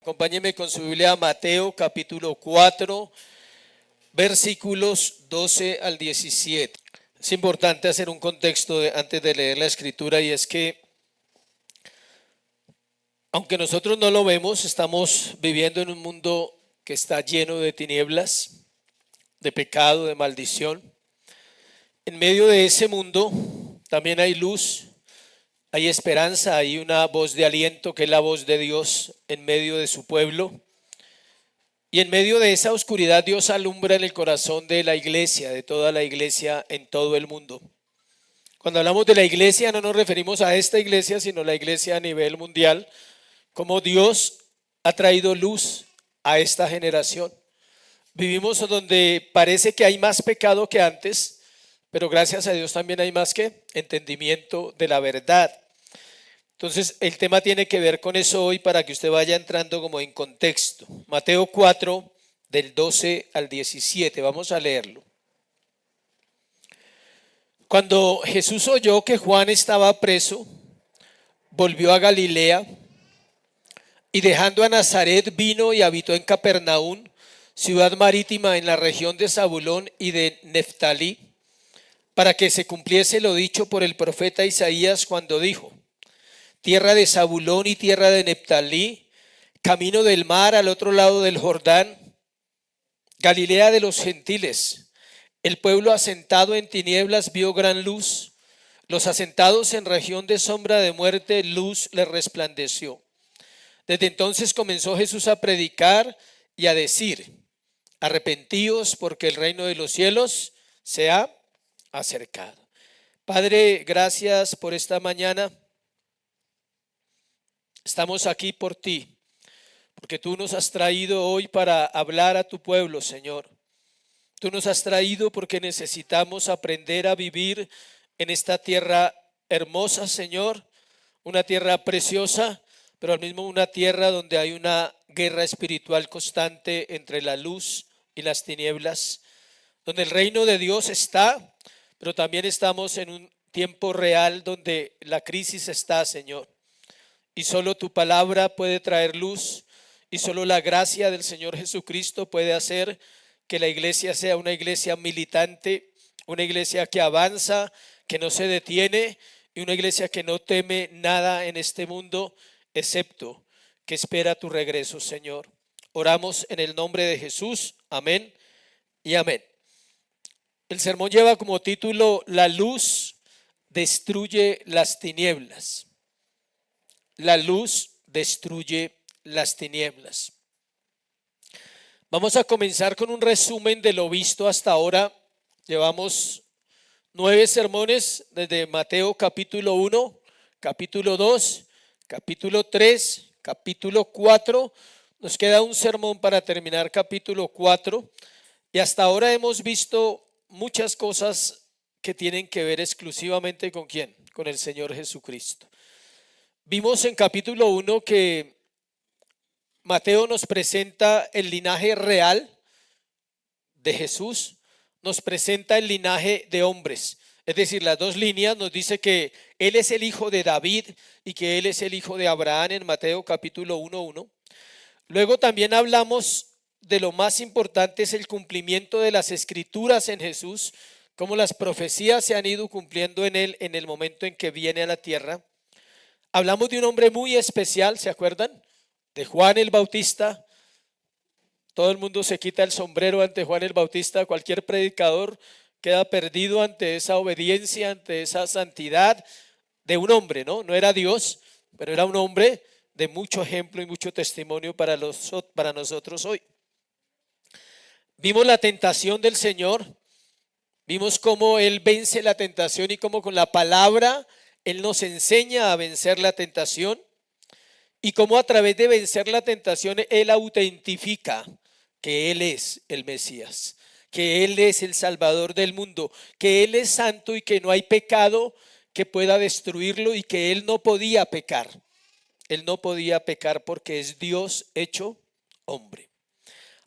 Acompáñeme con su Biblia a Mateo capítulo 4, versículos 12 al 17. Es importante hacer un contexto antes de leer la escritura, y es que aunque nosotros no lo vemos, estamos viviendo en un mundo que está lleno de tinieblas, de pecado, de maldición. En medio de ese mundo también hay luz, hay esperanza, hay una voz de aliento que es la voz de Dios en medio de su pueblo. Y en medio de esa oscuridad Dios alumbra en el corazón de la iglesia, de toda la iglesia en todo el mundo. Cuando hablamos de la iglesia no nos referimos a esta iglesia, sino la iglesia a nivel mundial, como Dios ha traído luz a esta generación. Vivimos donde parece que hay más pecado que antes, pero gracias a Dios también hay más que entendimiento de la verdad. Entonces el tema tiene que ver con eso hoy, para que usted vaya entrando como en contexto. Mateo 4 del 12 al 17, vamos a leerlo. Cuando Jesús oyó que Juan estaba preso, volvió a Galilea y dejando a Nazaret vino y habitó en Capernaum, ciudad marítima en la región de Zabulón y de Neftalí, para que se cumpliese lo dicho por el profeta Isaías cuando dijo: tierra de Zabulón y tierra de Neftalí, camino del mar al otro lado del Jordán, Galilea de los gentiles. El pueblo asentado en tinieblas vio gran luz. Los asentados en región de sombra de muerte, luz les resplandeció. Desde entonces comenzó Jesús a predicar y a decir: arrepentíos, porque el reino de los cielos se ha acercado. Padre, gracias por esta mañana. Estamos aquí por ti, porque tú nos has traído hoy para hablar a tu pueblo, Señor. Tú nos has traído porque necesitamos aprender a vivir en esta tierra hermosa, Señor, una tierra preciosa, pero al mismo una tierra donde hay una guerra espiritual constante entre la luz y las tinieblas, donde el reino de Dios está, pero también estamos en un tiempo real donde la crisis está, Señor. Y solo tu palabra puede traer luz, y solo la gracia del Señor Jesucristo puede hacer que la iglesia sea una iglesia militante, una iglesia que avanza, que no se detiene, y una iglesia que no teme nada en este mundo, excepto que espera tu regreso, Señor. Oramos en el nombre de Jesús. Amén y amén. El sermón lleva como título: la luz destruye las tinieblas. La luz destruye las tinieblas. Vamos a comenzar con un resumen de lo visto hasta ahora. Llevamos 9 sermones desde Mateo capítulo 1, capítulo 2, capítulo 3, capítulo 4. Nos queda un sermón para terminar capítulo 4. Y hasta ahora hemos visto muchas cosas que tienen que ver exclusivamente ¿con quién? Con el Señor Jesucristo. Vimos en capítulo 1 que Mateo nos presenta el linaje real de Jesús, nos presenta el linaje de hombres. Es decir, las dos líneas nos dice que Él es el hijo de David y que Él es el hijo de Abraham en Mateo capítulo 1:1. Luego también hablamos de lo más importante, es el cumplimiento de las escrituras en Jesús, cómo las profecías se han ido cumpliendo en Él en el momento en que viene a la tierra. Hablamos de un hombre muy especial, ¿se acuerdan? De Juan el Bautista. Todo el mundo se quita el sombrero ante Juan el Bautista. Cualquier predicador queda perdido ante esa obediencia, ante esa santidad de un hombre, ¿no? No era Dios, pero era un hombre de mucho ejemplo y mucho testimonio para nosotros hoy. Vimos la tentación del Señor. Vimos cómo Él vence la tentación y cómo con la palabra Él nos enseña a vencer la tentación, y cómo a través de vencer la tentación Él autentifica que Él es el Mesías, que Él es el Salvador del mundo, que Él es santo y que no hay pecado que pueda destruirlo, y que Él no podía pecar. Él no podía pecar porque es Dios hecho hombre.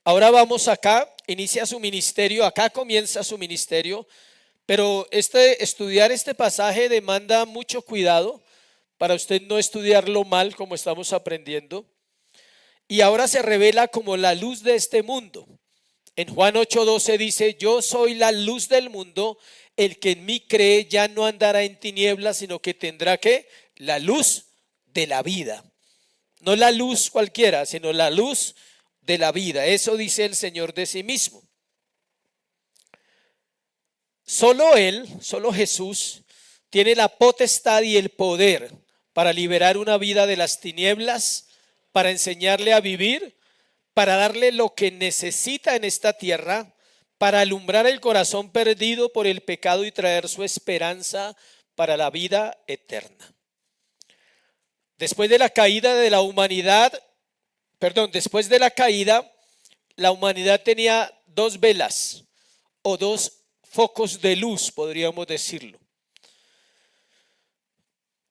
Ahora vamos acá, inicia su ministerio, acá comienza su ministerio. Pero estudiar este pasaje demanda mucho cuidado para usted no estudiarlo mal como estamos aprendiendo. y ahora se revela como la luz de este mundo. En Juan 8:12 dice: yo soy la luz del mundo, el que en mí cree ya no andará en tinieblas, sino que tendrá ¿qué? La luz de la vida. No la luz cualquiera, sino la luz de la vida. Eso dice el Señor de sí mismo. Solo Él, solo Jesús, tiene la potestad y el poder para liberar una vida de las tinieblas, para enseñarle a vivir, para darle lo que necesita en esta tierra, para alumbrar el corazón perdido por el pecado y traer su esperanza para la vida eterna. Después de la caída de la humanidad, después de la caída, la humanidad tenía dos velas o dos focos de luz, podríamos decirlo.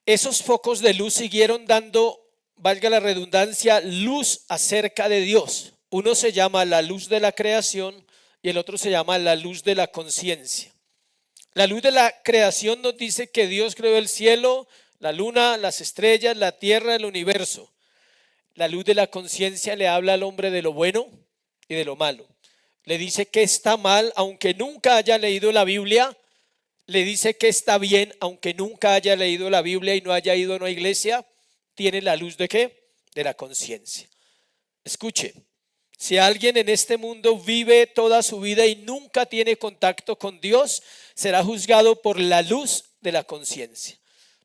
Esos focos de luz siguieron dando, valga la redundancia, luz acerca de Dios. Uno se llama la luz de la creación y el otro se llama la luz de la conciencia. La luz de la creación nos dice que Dios creó el cielo, la luna, las estrellas, la tierra, el universo. La luz de la conciencia le habla al hombre de lo bueno y de lo malo. Le dice que está mal, aunque nunca haya leído la Biblia. Le dice que está bien, aunque nunca haya leído la Biblia y no haya ido a una iglesia. Tiene la luz ¿de qué? De la conciencia. Escuche, si alguien en este mundo vive toda su vida y nunca tiene contacto con Dios, será juzgado por la luz de la conciencia.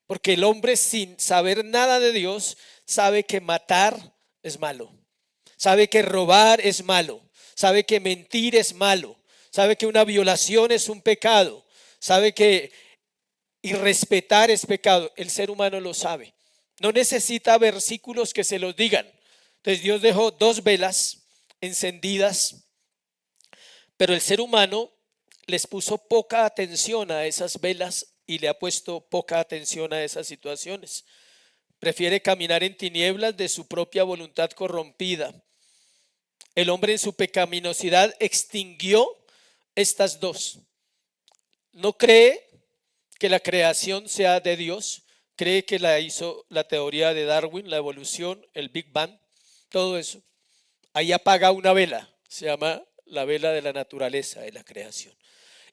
Porque el hombre, sin saber nada de Dios, sabe que matar es malo, sabe que robar es malo, sabe que mentir es malo, sabe que una violación es un pecado, sabe que irrespetar es pecado. El ser humano lo sabe. No necesita versículos que se los digan. Entonces Dios dejó dos velas encendidas, pero el ser humano les puso poca atención a esas velas y le ha puesto poca atención a esas situaciones. Prefiere caminar en tinieblas de su propia voluntad corrompida. El hombre en su pecaminosidad extinguió estas dos. No cree que la creación sea de Dios, cree que la hizo la teoría de Darwin, la evolución, el Big Bang, todo eso. Ahí apaga una vela, se llama la vela de la naturaleza, de la creación.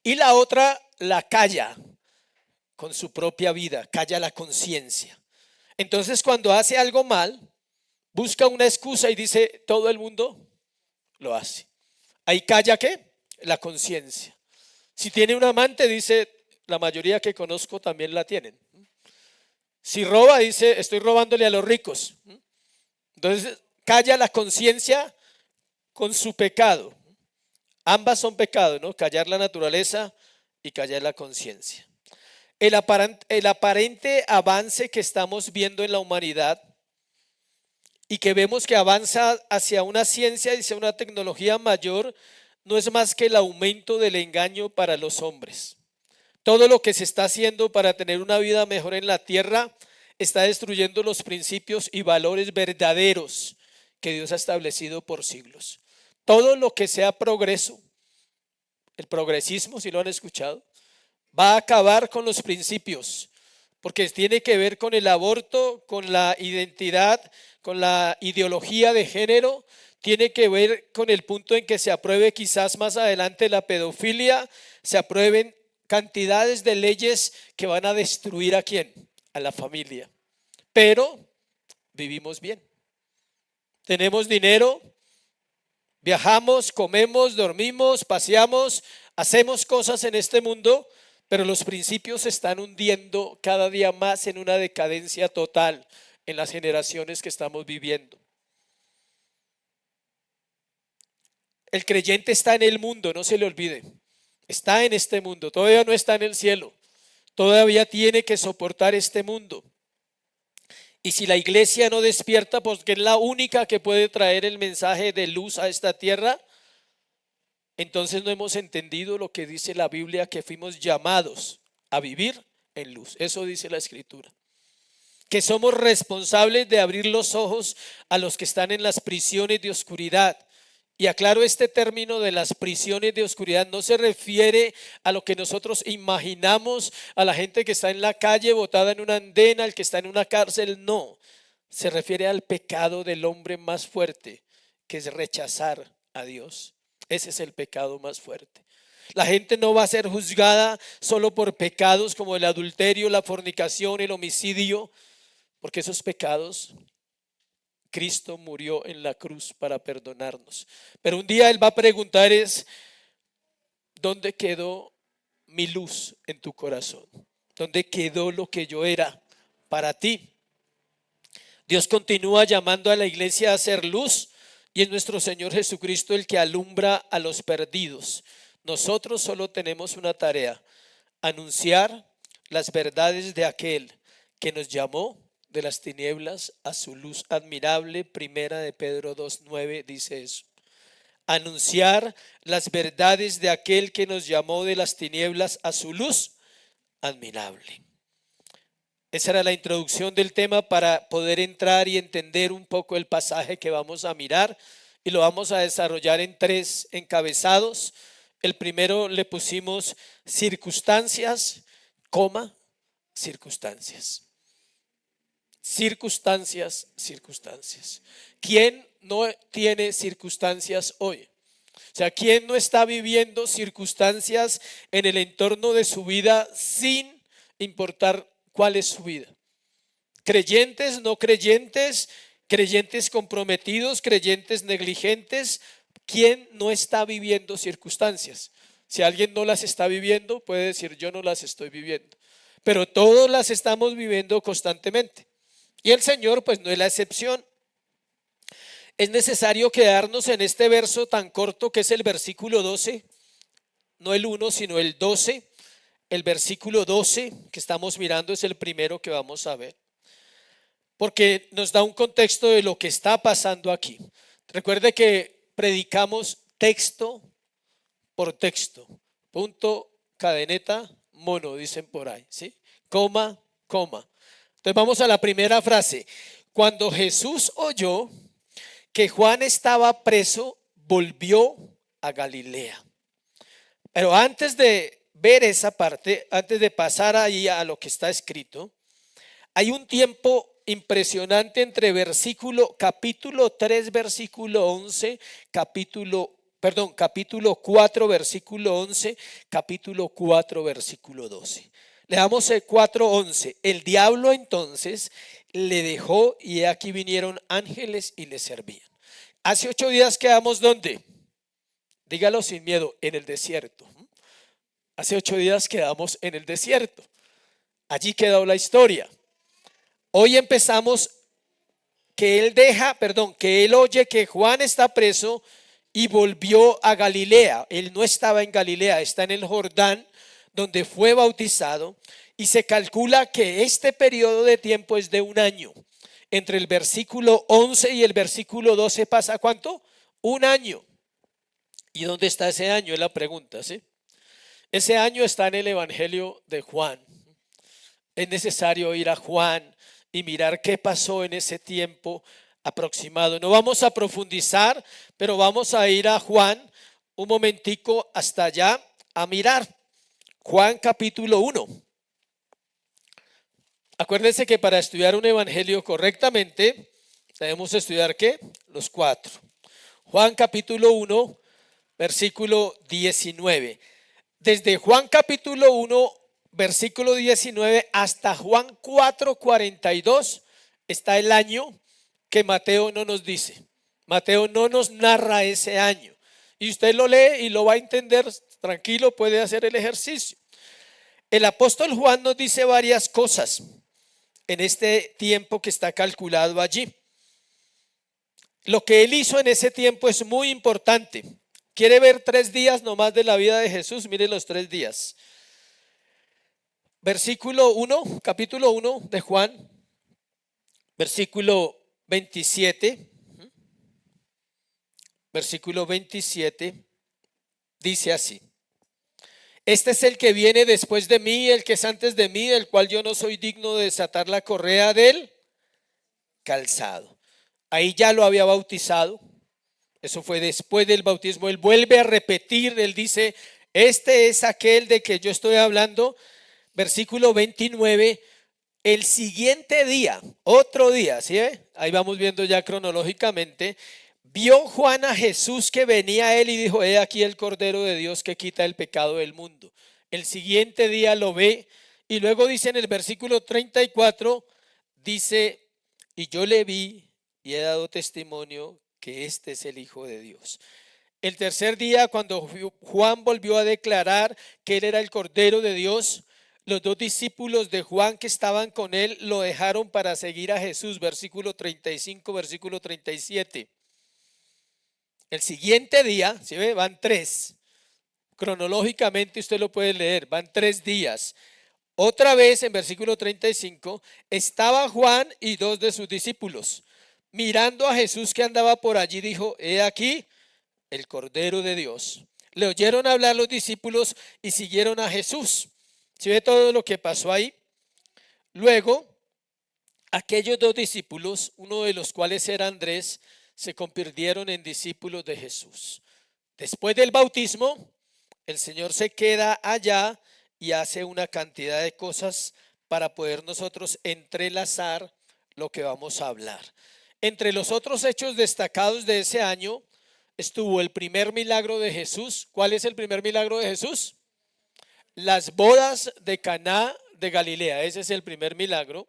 Y la otra la calla con su propia vida, calla la conciencia. Entonces cuando hace algo mal, busca una excusa y dice: todo el mundo lo hace. Ahí calla ¿qué? La conciencia. Si tiene un amante, dice: la mayoría que conozco también la tienen. Si roba, dice: estoy robándole a los ricos. Entonces calla la conciencia con su pecado. Ambas son pecados, ¿no? Callar la naturaleza y callar la conciencia. El aparente avance que estamos viendo en la humanidad y que vemos que avanza hacia una ciencia y hacia una tecnología mayor, no es más que el aumento del engaño para los hombres. Todo lo que se está haciendo para tener una vida mejor en la tierra está destruyendo los principios y valores verdaderos que Dios ha establecido por siglos. Todo lo que sea progreso, el progresismo, si lo han escuchado, va a acabar con los principios, porque tiene que ver con el aborto, con la identidad, con la ideología de género, tiene que ver con el punto en que se apruebe quizás más adelante la pedofilia, se aprueben cantidades de leyes que van a destruir ¿a quién? A la familia. Pero vivimos bien, tenemos dinero, viajamos, comemos, dormimos, paseamos, hacemos cosas en este mundo, pero los principios se están hundiendo cada día más en una decadencia total en las generaciones que estamos viviendo. El creyente está en el mundo, no se le olvide. Está en este mundo, todavía no está en el cielo. Todavía tiene que soportar este mundo. Y si la iglesia no despierta, porque es la única que puede traer el mensaje de luz a esta tierra, entonces no hemos entendido lo que dice la Biblia, que fuimos llamados a vivir en luz. Eso dice la Escritura. Que somos responsables de abrir los ojos a los que están en las prisiones de oscuridad. Y aclaro, este término de las prisiones de oscuridad no se refiere a lo que nosotros imaginamos, a la gente que está en la calle botada en un andén, al que está en una cárcel, no. Se refiere al pecado del hombre más fuerte, que es rechazar a Dios. Ese es el pecado más fuerte. La gente no va a ser juzgada solo por pecados como el adulterio, la fornicación, el homicidio, porque esos pecados Cristo murió en la cruz para perdonarnos. Pero un día Él va a preguntar ¿dónde quedó mi luz en tu corazón? ¿Dónde quedó lo que yo era para ti? Dios continúa llamando a la iglesia a ser luz y es nuestro Señor Jesucristo el que alumbra a los perdidos. Nosotros solo tenemos una tarea: anunciar las verdades de aquel que nos llamó de las tinieblas a su luz admirable. Primera de Pedro 2:9 dice eso. Anunciar las verdades de aquel que nos llamó de las tinieblas a su luz admirable. Esa era la introducción del tema para poder entrar y entender un poco el pasaje que vamos a mirar, y lo vamos a desarrollar en 3 encabezados. El primero le pusimos circunstancias, circunstancias. Circunstancias, circunstancias. ¿Quién no tiene circunstancias hoy? O sea, ¿quién no está viviendo circunstancias en el entorno de su vida sin importar cuál es su vida? Creyentes, no creyentes, creyentes comprometidos, creyentes negligentes. ¿Quién no está viviendo circunstancias? Si alguien no las está viviendo, puede decir yo no las estoy viviendo. Pero todos las estamos viviendo constantemente. Y el Señor pues no es la excepción. Es necesario quedarnos en este verso tan corto que es el versículo 12, no el 1 sino el 12. El versículo 12 que estamos mirando es el primero que vamos a ver, porque nos da un contexto de lo que está pasando aquí. Recuerde que predicamos texto por texto, punto, cadeneta, mono, dicen por ahí, ¿sí? Coma, coma. Entonces vamos a la primera frase. Cuando Jesús oyó que Juan estaba preso, volvió a Galilea. Pero antes de ver esa parte, antes de pasar ahí a lo que está escrito, hay un tiempo impresionante entre capítulo 3, versículo 11, capítulo 4, versículo 11, capítulo 4, versículo 12. Leamos el 4:11. El diablo entonces le dejó y aquí vinieron ángeles y le servían. Hace 8 días quedamos ¿dónde? Dígalo sin miedo, en el desierto. Hace 8 días quedamos en el desierto. Allí quedó la historia. Hoy empezamos que él oye que Juan está preso y volvió a Galilea. Él no estaba en Galilea, está en el Jordán, donde fue bautizado, y se calcula que este periodo de tiempo es de 1 año. Entre el versículo 11 y el versículo 12 pasa ¿cuánto? 1 año. ¿Y dónde está ese año? Es la pregunta, ¿sí? Ese año está en el Evangelio de Juan. Es necesario ir a Juan y mirar qué pasó en ese tiempo aproximado. No vamos a profundizar, pero vamos a ir a Juan un momentico hasta allá a mirar. Juan capítulo 1. Acuérdense que para estudiar un evangelio correctamente debemos estudiar ¿qué? Los 4. Juan capítulo 1, versículo 19. Desde Juan capítulo 1, versículo 19 hasta Juan 4:42 está el año que Mateo no nos dice. Mateo no nos narra ese año. Y usted lo lee y lo va a entender tranquilo, puede hacer el ejercicio. El apóstol Juan nos dice varias cosas en este tiempo que está calculado allí. Lo que él hizo en ese tiempo es muy importante. ¿Quiere ver 3 días nomás de la vida de Jesús? Mire los 3 días. Versículo 1, capítulo 1 de Juan, versículo 27. Versículo 27 dice así: este es el que viene después de mí, el que es antes de mí, del cual yo no soy digno de desatar la correa del calzado. Ahí ya lo había bautizado. Eso fue después del bautismo. Él vuelve a repetir, él dice, este es aquel de que yo estoy hablando. Versículo 29, El siguiente día, otro día, ¿sí ve? Ahí vamos viendo ya cronológicamente. Vio Juan a Jesús que venía a él y dijo: he aquí el Cordero de Dios que quita el pecado del mundo. El siguiente día lo ve y luego dice en el versículo 34, dice: y yo le vi y he dado testimonio que este es el Hijo de Dios. El tercer día, cuando Juan volvió a declarar que él era el Cordero de Dios, los dos discípulos de Juan que estaban con él lo dejaron para seguir a Jesús. Versículo 35, versículo 37. El siguiente día, ¿sí ve? Van tres. Cronológicamente usted lo puede leer, van 3 días. Otra vez en versículo 35, estaba Juan y dos de sus discípulos. Mirando a Jesús que andaba por allí, dijo: he aquí el Cordero de Dios. Le oyeron hablar los discípulos y siguieron a Jesús. ¿Sí ve todo lo que pasó ahí? Luego, aquellos dos discípulos, uno de los cuales era Andrés, se convirtieron en discípulos de Jesús. Después del bautismo, el Señor se queda allá y hace una cantidad de cosas para poder nosotros entrelazar lo que vamos a hablar. Entre los otros hechos destacados de ese año estuvo el primer milagro de Jesús. ¿Cuál es el primer milagro de Jesús? Las bodas de Caná de Galilea. Ese es el primer milagro.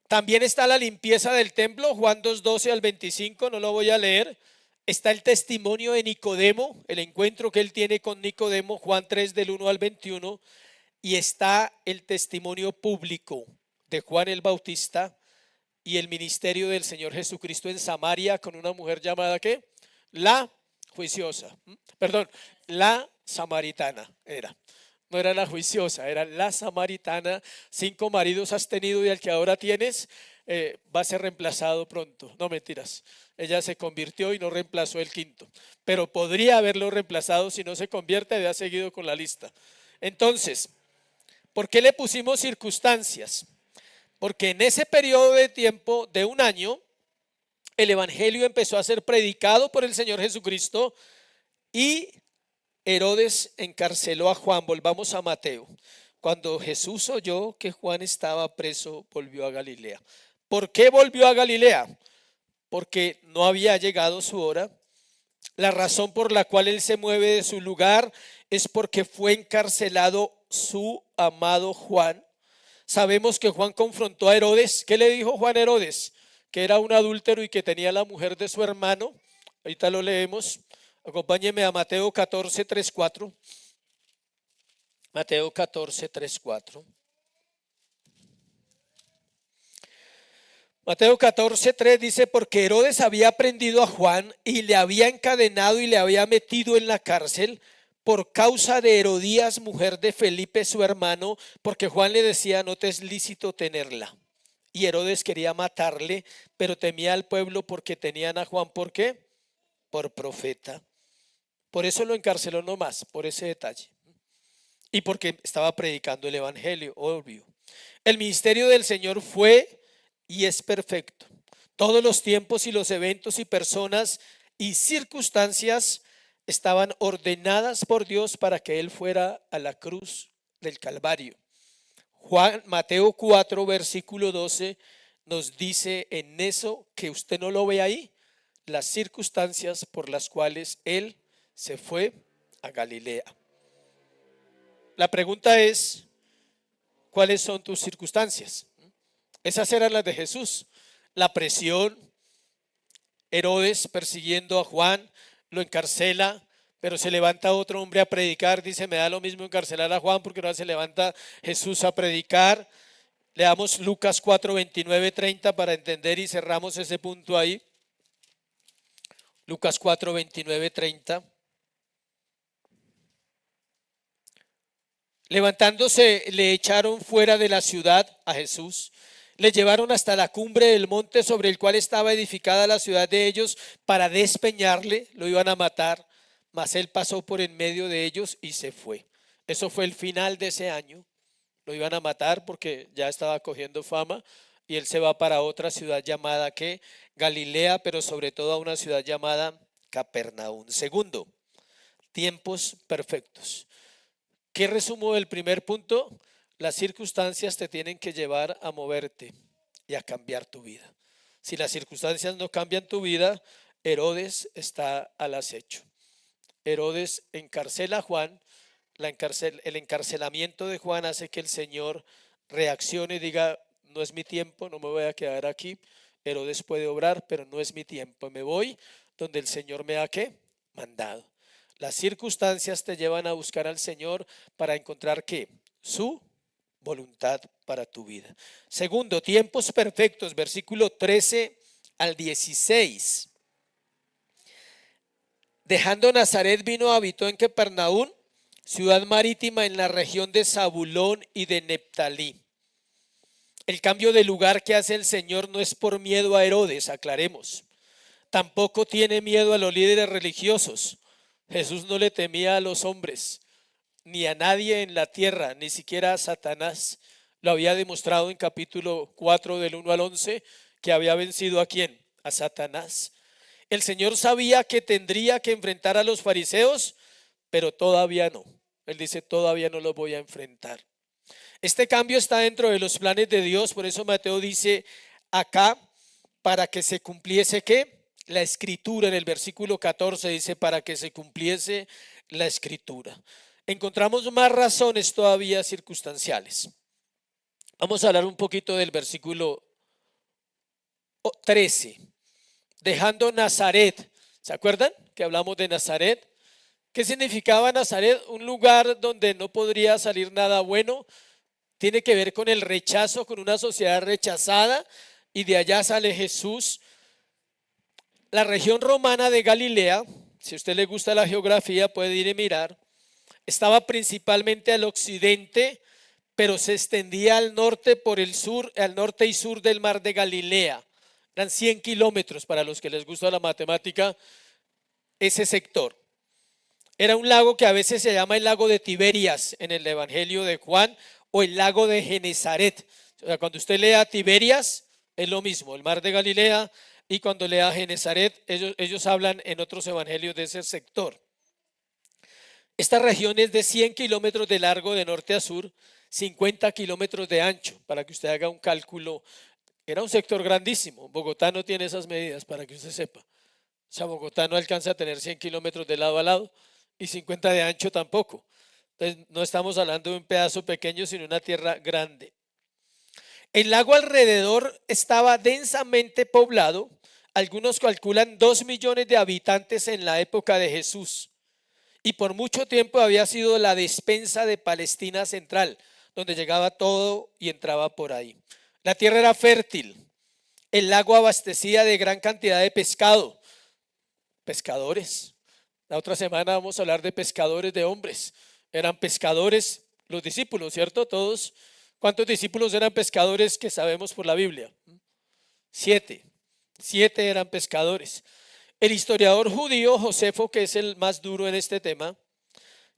También está la limpieza del templo, Juan 2:12 al 25, no lo voy a leer. Está el testimonio de Nicodemo, el encuentro que él tiene con Nicodemo, Juan 3 del 1 al 21. Y está el testimonio público de Juan el Bautista y el ministerio del Señor Jesucristo en Samaria con una mujer llamada ¿qué? La juiciosa. Perdón, la samaritana era. No era la juiciosa, era la samaritana. 5 maridos has tenido y el que ahora tienes va a ser reemplazado pronto. No, mentiras. Ella se convirtió y no reemplazó el quinto. Pero podría haberlo reemplazado. Si no se convierte, había seguido con la lista. Entonces, ¿por qué le pusimos circunstancias? Porque en ese periodo de tiempo de un año, el evangelio empezó a ser predicado por el Señor Jesucristo y Herodes encarceló a Juan. Volvamos a Mateo. Cuando Jesús oyó que Juan estaba preso, volvió a Galilea. ¿Por qué volvió a Galilea? Porque no había llegado su hora. La razón por la cual él se mueve de su lugar es porque fue encarcelado su amado Juan. Sabemos que Juan confrontó a Herodes. ¿Qué le dijo Juan a Herodes? Que era un adúltero y que tenía la mujer de su hermano. Ahorita lo leemos. Acompáñeme a Mateo 14, 3, 4. Mateo 14, 3, 4. Mateo 14, 3 dice: porque Herodes había prendido a Juan y le había encadenado y le había metido en la cárcel por causa de Herodías, mujer de Felipe su hermano, porque Juan le decía: no te es lícito tenerla. Y Herodes quería matarle, pero temía al pueblo porque tenían a Juan, ¿por qué? Por profeta. Por eso lo encarceló nomás, por ese detalle. Y porque estaba predicando el evangelio, obvio. El ministerio del Señor fue y es perfecto. Todos los tiempos y los eventos y personas y circunstancias estaban ordenadas por Dios para que Él fuera a la cruz del Calvario. Mateo 4, versículo 12 nos dice en eso, que usted no lo ve ahí, las circunstancias por las cuales Él se fue a Galilea. La pregunta es: ¿cuáles son tus circunstancias? Esas eran las de Jesús. La presión, Herodes persiguiendo a Juan, lo encarcela, pero se levanta otro hombre a predicar. Dice: me da lo mismo encarcelar a Juan porque ahora se levanta Jesús a predicar. Leamos Lucas 4, 29, 30 para entender y cerramos ese punto ahí. Lucas 4, 29, 30. Levantándose, le echaron fuera de la ciudad a Jesús. Le llevaron hasta la cumbre del monte sobre el cual estaba edificada la ciudad de ellos para despeñarle. Lo iban a matar, mas él pasó por en medio de ellos y se fue. Eso fue el final de ese año. Lo iban a matar porque ya estaba cogiendo fama y él se va para otra ciudad llamada ¿qué? Galilea, pero sobre todo a una ciudad llamada Capernaum. Segundo, tiempos perfectos. ¿Qué resumo del primer punto? las circunstancias te tienen que llevar a moverte y a cambiar tu vida. Si las circunstancias no cambian tu vida, Herodes está al acecho. Herodes encarcela a Juan. El encarcelamiento de Juan hace que el Señor reaccione y diga: no es mi tiempo, no me voy a quedar aquí. Herodes puede obrar, pero no es mi tiempo. Me voy donde el Señor me ha ¿qué? Mandado. Las circunstancias te llevan a buscar al Señor para encontrar ¿qué? Su voluntad para tu vida. Segundo, tiempos perfectos, versículo 13 al 16. Dejando Nazaret, vino, habitó en Capernaum, ciudad marítima en la región de Zabulón y de Neftalí. El cambio de lugar que hace el Señor no es por miedo a Herodes, aclaremos. Tampoco tiene miedo a los líderes religiosos. Jesús no le temía a los hombres, ni a nadie en la tierra, ni siquiera a Satanás. Lo había demostrado en capítulo 4 del 1 al 11, que había vencido ¿a quién? A Satanás. El Señor sabía que tendría que enfrentar a los fariseos, pero todavía no. Él dice: todavía no los voy a enfrentar. Este cambio está dentro de los planes de Dios. Por eso Mateo dice acá, para que se cumpliese ¿qué? La escritura. En el versículo 14 dice: para que se cumpliese la escritura. Encontramos más razones todavía circunstanciales. Vamos a hablar un poquito del versículo 13. Dejando Nazaret. ¿Se acuerdan que hablamos de Nazaret? ¿Qué significaba Nazaret? Un lugar donde no podría salir nada bueno. Tiene que ver con el rechazo, con una sociedad rechazada, y de allá sale Jesús. La región romana de Galilea, si a usted le gusta la geografía, puede ir y mirar, estaba principalmente al occidente, pero se extendía al norte por el sur, al norte y sur del mar de Galilea. Eran 100 kilómetros para los que les gusta la matemática, ese sector. Era un lago que a veces se llama el lago de Tiberias en el Evangelio de Juan, o el lago de Genezaret. O sea, cuando usted lea Tiberias, es lo mismo, el mar de Galilea, y cuando lea Genezaret, ellos hablan en otros evangelios de ese sector. Esta región es de 100 kilómetros de largo de norte a sur, 50 kilómetros de ancho, para que usted haga un cálculo. Era un sector grandísimo. Bogotá no tiene esas medidas, para que usted sepa. O sea, Bogotá no alcanza a tener 100 kilómetros de lado a lado y 50 de ancho tampoco. Entonces, no estamos hablando de un pedazo pequeño, sino una tierra grande. El lago alrededor estaba densamente poblado. Algunos calculan 2 millones de habitantes en la época de Jesús. Y por mucho tiempo había sido la despensa de Palestina central, donde llegaba todo y entraba por ahí. La tierra era fértil. El lago abastecía de gran cantidad de pescado. Pescadores. La otra semana vamos a hablar de pescadores de hombres. Eran pescadores los discípulos, ¿cierto? Todos. ¿Cuántos discípulos eran pescadores que sabemos por la Biblia? 7. 7 eran pescadores. El historiador judío Josefo, que es el más duro en este tema,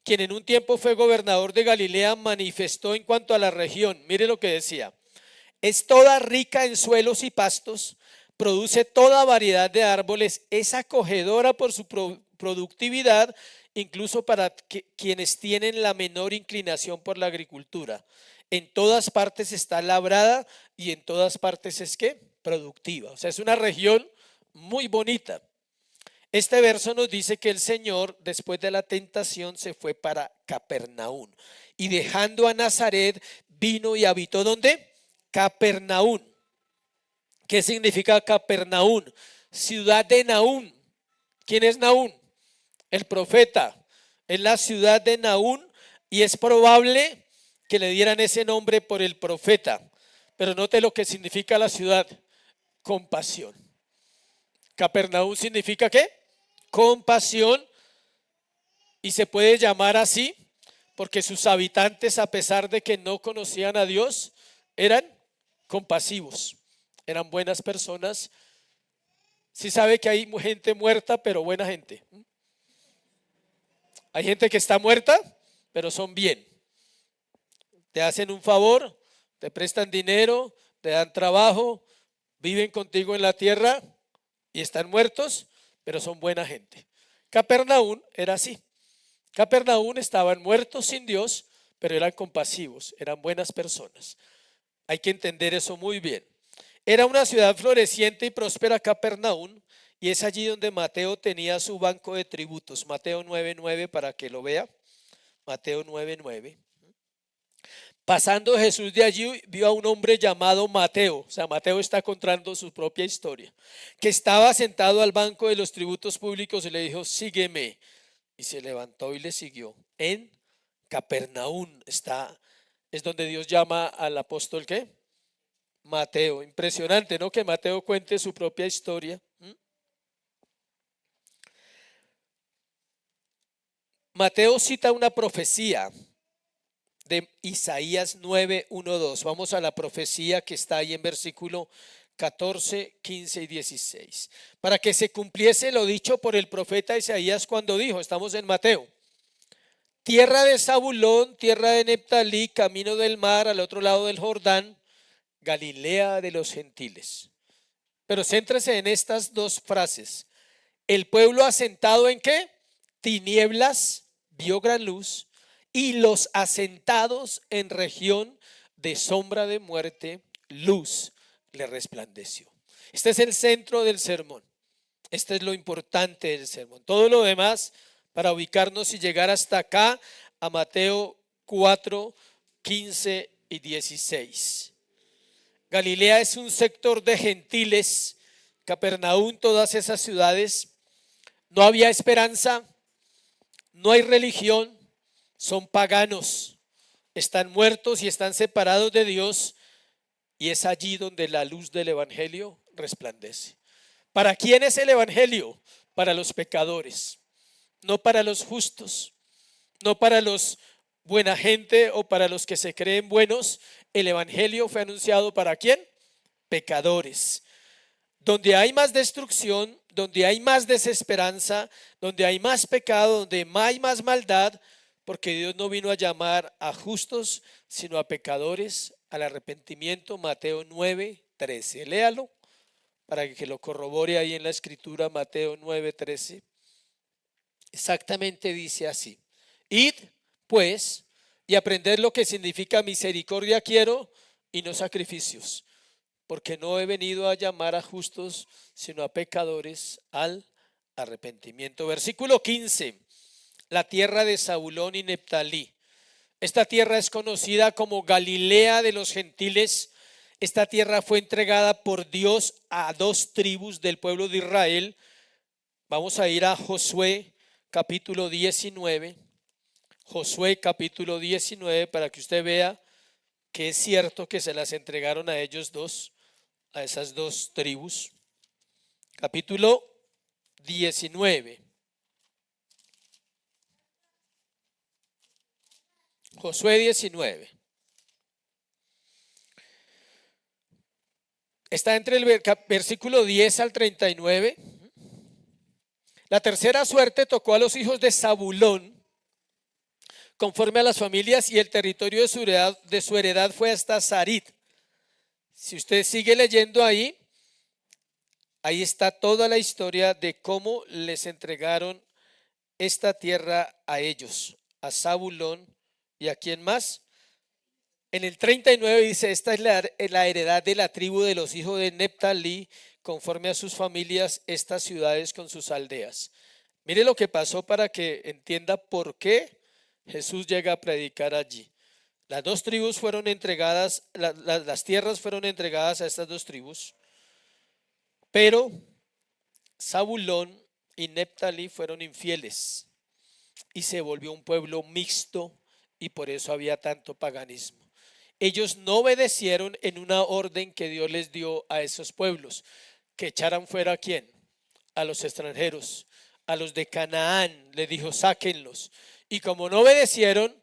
quien en un tiempo fue gobernador de Galilea, manifestó en cuanto a la región. Mire lo que decía: es toda rica en suelos y pastos, produce toda variedad de árboles, es acogedora por su productividad, incluso para quienes tienen la menor inclinación por la agricultura. En todas partes está labrada y en todas partes es ¿qué? Productiva. O sea, es una región muy bonita. Este verso nos dice que el Señor, después de la tentación, se fue para Capernaum. Y dejando a Nazaret, vino y habitó ¿dónde? Capernaum. ¿Qué significa Capernaum? Ciudad de Nahum. ¿Quién es Nahum? El profeta. Es la ciudad de Nahum, y es probable que le dieran ese nombre por el profeta. Pero note lo que significa la ciudad: compasión. Capernaum significa ¿qué? Compasión, y se puede llamar así porque sus habitantes, a pesar de que no conocían a Dios, eran compasivos, eran buenas personas. Sí sabe que hay gente muerta, pero buena gente. Hay gente que está muerta, pero son bien. Te hacen un favor, te prestan dinero, te dan trabajo, viven contigo en la tierra y están muertos, pero son buena gente. Capernaum era así. Capernaum estaban muertos sin Dios, pero eran compasivos, eran buenas personas. Hay que entender eso muy bien. Era una ciudad floreciente y próspera, Capernaum, y es allí donde Mateo tenía su banco de tributos. Mateo 9:9 para que lo vea. Mateo 9:9. Pasando Jesús de allí, vio a un hombre llamado Mateo. O sea, Mateo está contando su propia historia, que estaba sentado al banco de los tributos públicos y le dijo: sígueme. Y se levantó y le siguió. En Capernaum es donde Dios llama al apóstol, ¿qué? Mateo. Impresionante, ¿no? Que Mateo cuente su propia historia. Mateo cita una profecía de Isaías 9:1-2. Vamos a la profecía que está ahí en versículo 14, 15 y 16. Para que se cumpliese lo dicho por el profeta Isaías cuando dijo, estamos en Mateo: tierra de Zabulón, tierra de Neftalí, camino del mar, al otro lado del Jordán, Galilea de los gentiles. Pero céntrese en estas dos frases. El pueblo asentado ¿en qué? Tinieblas vio gran luz, y los asentados en región de sombra de muerte, luz le resplandeció. Este es el centro del sermón. Este es lo importante del sermón. Todo lo demás, para ubicarnos y llegar hasta acá, a Mateo 4, 15 y 16. Galilea es un sector de gentiles. Capernaum, todas esas ciudades. No había esperanza, no hay religión, son paganos, están muertos y están separados de Dios, y es allí donde la luz del evangelio resplandece. ¿Para quién es el evangelio? Para los pecadores, no para los justos, no para los buena gente o para los que se creen buenos. El evangelio fue anunciado ¿para quién? Pecadores. Donde hay más destrucción, donde hay más desesperanza, donde hay más pecado, donde hay más maldad, porque Dios no vino a llamar a justos, sino a pecadores al arrepentimiento. Mateo 9:13. Léalo para que lo corrobore ahí en la escritura. Mateo 9:13. Exactamente dice así: id pues y aprended lo que significa misericordia quiero y no sacrificios, porque no he venido a llamar a justos, sino a pecadores al arrepentimiento. Versículo 15. La tierra de Zabulón y Neftalí. Esta tierra es conocida como Galilea de los gentiles. Esta tierra fue entregada por Dios a dos tribus del pueblo de Israel. Vamos a ir a Josué capítulo 19. Josué capítulo 19 para que usted vea que es cierto que se las entregaron a ellos dos, a esas dos tribus. Capítulo 19. Josué 19. Está entre el versículo 10 al 39. La tercera suerte tocó a los hijos de Zabulón, conforme a las familias, y el territorio de su heredad fue hasta Sarid. Si usted sigue leyendo ahí está toda la historia de cómo les entregaron esta tierra a ellos, a Zabulón y a quién más. En el 39 dice: esta es la heredad de la tribu de los hijos de Neftalí, conforme a sus familias, estas ciudades con sus aldeas. Mire lo que pasó para que entienda por qué Jesús llega a predicar allí. Las dos tribus fueron entregadas, las tierras fueron entregadas a estas dos tribus, pero Zabulón y Neftalí fueron infieles y se volvió un pueblo mixto, y por eso había tanto paganismo. Ellos no obedecieron en una orden que Dios les dio a esos pueblos, que echaran fuera ¿a quién? A los extranjeros, a los de Canaán. Le dijo: sáquenlos. Y como no obedecieron,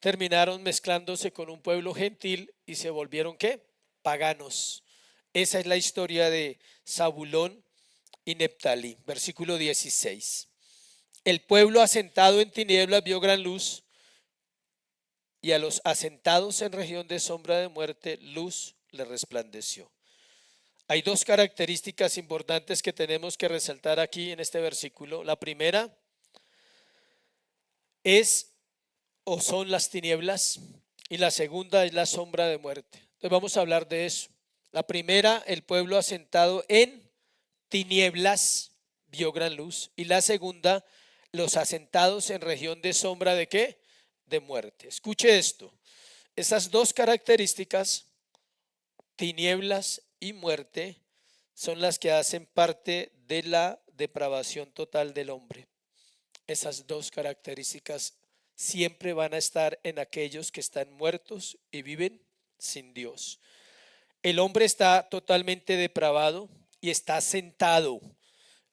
terminaron mezclándose con un pueblo gentil y se volvieron ¿qué? Paganos. Esa es la historia de Zabulón y Neftalí. Versículo 16. El pueblo asentado en tinieblas vio gran luz, y a los asentados en región de sombra de muerte, luz le resplandeció. Hay dos características importantes que tenemos que resaltar aquí en este versículo. La primera es o son las tinieblas, y la segunda es la sombra de muerte. Entonces vamos a hablar de eso. La primera, el pueblo asentado en tinieblas vio gran luz, y la segunda, los asentados en región de sombra de ¿qué? De muerte. Escuche esto. Esas dos características, tinieblas y muerte, son las que hacen parte de la depravación total del hombre. Esas dos características siempre van a estar en aquellos que están muertos y viven sin Dios. El hombre está totalmente depravado y está sentado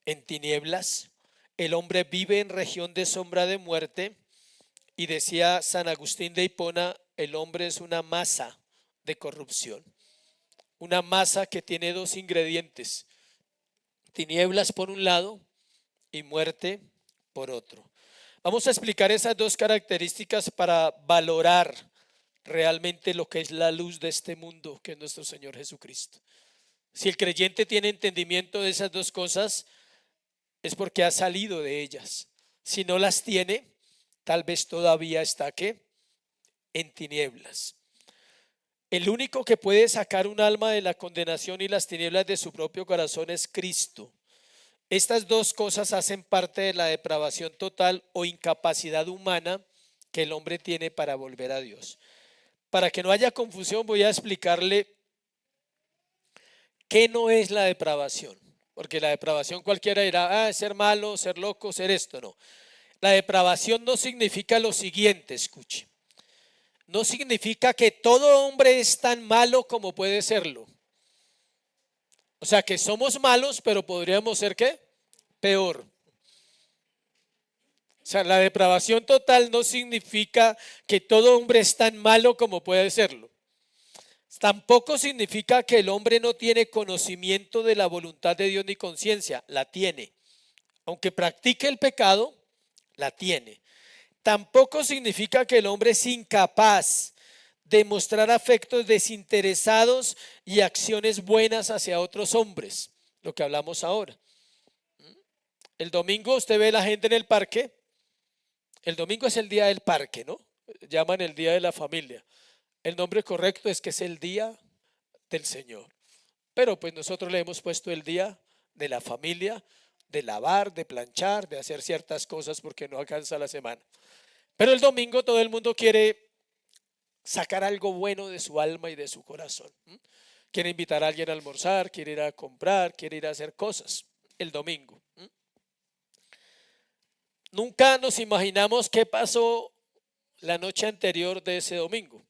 en tinieblas. El hombre vive en región de sombra de muerte, y decía San Agustín de Hipona, el hombre es una masa de corrupción. Una masa que tiene dos ingredientes: tinieblas por un lado y muerte por otro. Vamos a explicar esas dos características para valorar realmente lo que es la luz de este mundo, que es nuestro Señor Jesucristo. Si el creyente tiene entendimiento de esas dos cosas, es porque ha salido de ellas. Si no las tiene, tal vez todavía está ¿qué? En tinieblas. El único que puede sacar un alma de la condenación y las tinieblas de su propio corazón es Cristo. Estas dos cosas hacen parte de la depravación total o incapacidad humana que el hombre tiene para volver a Dios. Para que no haya confusión, voy a explicarle qué no es la depravación. Porque la depravación cualquiera dirá, ser malo, ser loco, ser esto. No. La depravación no significa lo siguiente, escuche. No significa que todo hombre es tan malo como puede serlo. O sea, que somos malos, pero podríamos ser ¿qué? Peor. O sea, la depravación total no significa que todo hombre es tan malo como puede serlo. Tampoco significa que el hombre no tiene conocimiento de la voluntad de Dios ni conciencia. La tiene. Aunque practique el pecado, la tiene. Tampoco significa que el hombre es incapaz de mostrar afectos desinteresados y acciones buenas hacia otros hombres, lo que hablamos ahora. El domingo usted ve la gente en el parque. El domingo es el día del parque, ¿no? Llaman el día de la familia. El nombre correcto es que es el día del Señor. Pero pues nosotros le hemos puesto el día de la familia, de lavar, de planchar, de hacer ciertas cosas porque no alcanza la semana. Pero el domingo todo el mundo quiere sacar algo bueno de su alma y de su corazón. Quiere invitar a alguien a almorzar, quiere ir a comprar, quiere ir a hacer cosas el domingo. Nunca nos imaginamos qué pasó la noche anterior de ese domingo.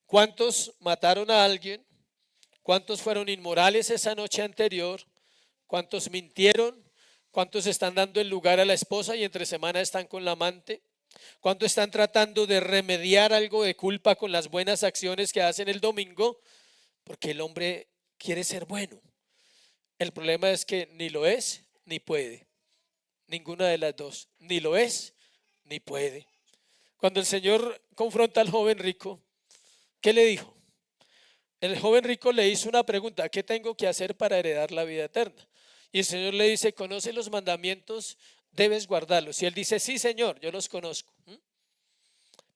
¿Cuántos mataron a alguien? ¿Cuántos fueron inmorales esa noche anterior? ¿Cuántos mintieron? ¿Cuántos están dando el lugar a la esposa y entre semana están con la amante? ¿Cuántos están tratando de remediar algo de culpa con las buenas acciones que hacen el domingo? Porque el hombre quiere ser bueno. El problema es que ni lo es ni puede. Ninguna de las dos. Ni lo es ni puede. Cuando el Señor confronta al joven rico, ¿qué le dijo? El joven rico le hizo una pregunta: ¿qué tengo que hacer para heredar la vida eterna? Y el Señor le dice: conoce los mandamientos, debes guardarlos. Y él dice: sí, Señor, yo los conozco.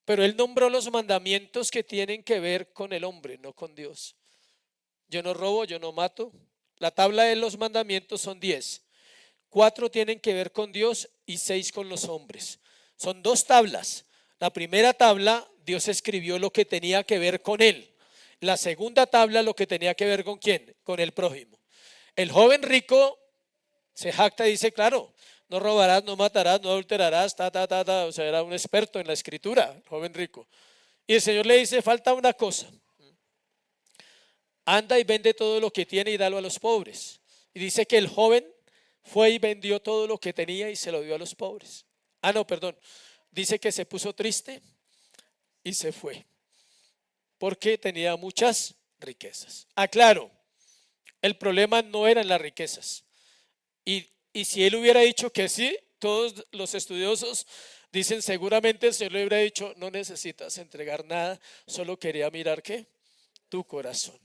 Pero él nombró los mandamientos que tienen que ver con el hombre, no con Dios. Yo no robo, yo no mato. La tabla de los mandamientos son 10. 4 tienen que ver con Dios y 6 con los hombres. Son 2 tablas. La primera tabla, Dios escribió lo que tenía que ver con él. La segunda tabla, lo que tenía que ver con ¿quién? Con el prójimo. El joven rico se jacta y dice: claro, no robarás, no matarás, no adulterarás, O sea, era un experto en la escritura, el joven rico. Y el Señor le dice: falta una cosa. Anda y vende todo lo que tiene y dalo a los pobres. Y dice que el joven fue y vendió todo lo que tenía y se lo dio a los pobres. No, perdón. Dice que se puso triste y se fue, porque tenía muchas riquezas. Claro, el problema no eran las riquezas. Y si él hubiera dicho que sí, todos los estudiosos dicen seguramente el Señor le hubiera dicho: no necesitas entregar nada, solo quería mirar ¿qué? Tu corazón.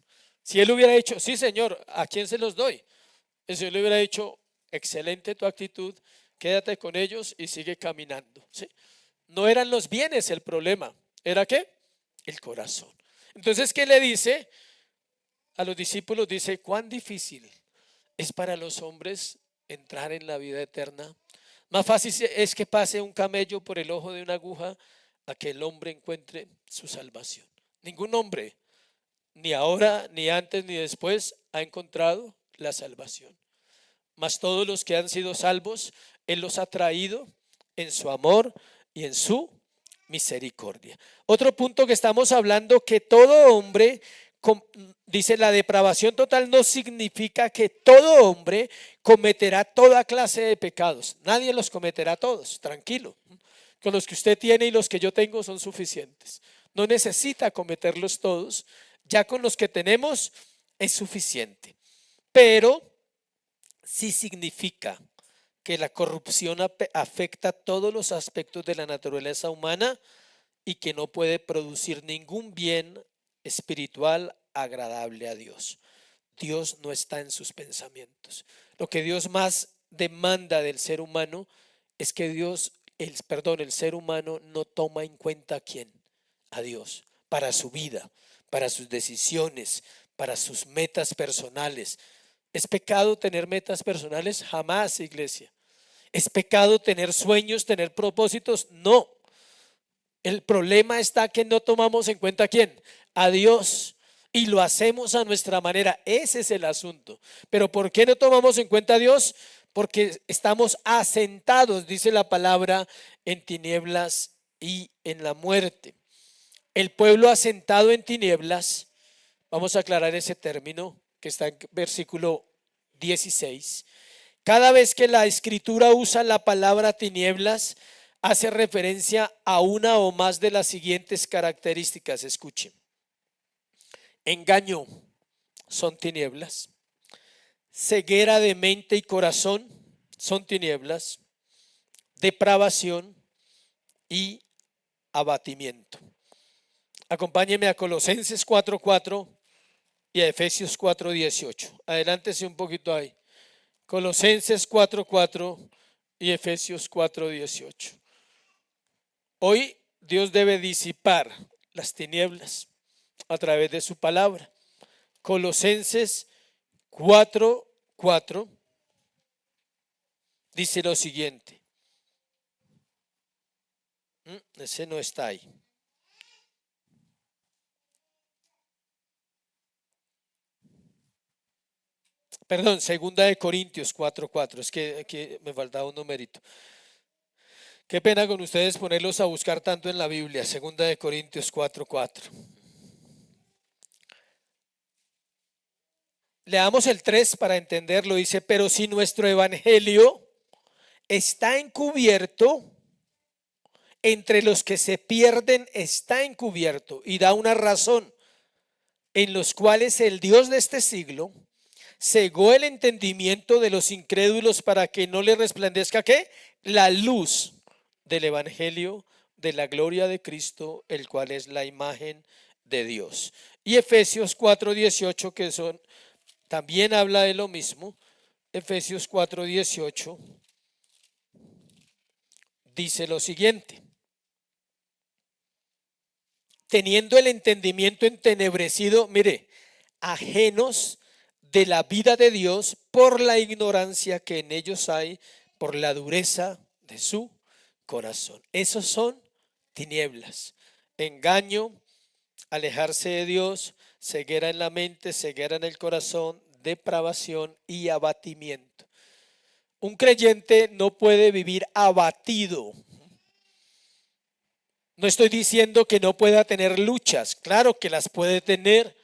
Si él hubiera dicho: sí, Señor, ¿a quién se los doy? El Señor le hubiera dicho: excelente tu actitud, quédate con ellos y sigue caminando, ¿sí? No eran los bienes el problema. ¿Era qué? El corazón. Entonces, ¿qué le dice a los discípulos? Dice, cuán difícil es para los hombres entrar en la vida eterna. Más fácil es que pase un camello por el ojo de una aguja a que el hombre encuentre su salvación. Ningún hombre, ni ahora, ni antes, ni después, ha encontrado la salvación. Mas todos los que han sido salvos, Él los ha traído en su amor y en su misericordia. Otro punto que estamos hablando, que todo hombre, dice, la depravación total no significa que todo hombre cometerá toda clase de pecados. Nadie los cometerá todos, tranquilo. Con los que usted tiene y los que yo tengo son suficientes. No necesita cometerlos todos, ya con los que tenemos es suficiente. Pero sí significa que la corrupción afecta todos los aspectos de la naturaleza humana y que no puede producir ningún bien espiritual agradable a Dios. Dios no está en sus pensamientos. Lo que Dios más demanda del ser humano es que el ser humano no toma en cuenta a quién, a Dios, para su vida, para sus decisiones, para sus metas personales. ¿Es pecado tener metas personales? Jamás, iglesia. ¿Es pecado tener sueños, tener propósitos? No. El problema está que no tomamos en cuenta a quién, a Dios, y lo hacemos a nuestra manera. Ese es el asunto. Pero ¿por qué no tomamos en cuenta a Dios? Porque estamos asentados, dice la palabra, en tinieblas y en la muerte. El pueblo asentado en tinieblas, vamos a aclarar ese término que está en versículo 16. Cada vez que la escritura usa la palabra tinieblas, hace referencia a una o más de las siguientes características. Escuchen: engaño, son tinieblas; ceguera de mente y corazón, son tinieblas; depravación y abatimiento. Acompáñeme a Colosenses 4:4 y a Efesios 4:18. Adelántese un poquito ahí. Colosenses 4:4 y Efesios 4:18. Hoy Dios debe disipar las tinieblas a través de su palabra. Colosenses 4:4 dice lo siguiente. Ese no está ahí. Perdón, segunda de Corintios 4:4. Es que aquí me faltaba un numerito. Qué pena con ustedes ponerlos a buscar tanto en la Biblia. Segunda de Corintios 4:4. Leamos el 3 para entenderlo. Dice, pero si nuestro evangelio está encubierto, entre los que se pierden está encubierto, y da una razón, en los cuales el Dios de este siglo cegó el entendimiento de los incrédulos para que no le resplandezca ¿qué? La luz del evangelio de la gloria de Cristo, el cual es la imagen de Dios. Y Efesios 4:18, que también habla de lo mismo. Efesios 4:18 dice lo siguiente: teniendo el entendimiento entenebrecido, mire, ajenos de la vida de Dios por la ignorancia que en ellos hay, por la dureza de su corazón. Esos son tinieblas, engaño, alejarse de Dios, ceguera en la mente, ceguera en el corazón, depravación y abatimiento. Un creyente no puede vivir abatido. No estoy diciendo que no pueda tener luchas, claro que las puede tener.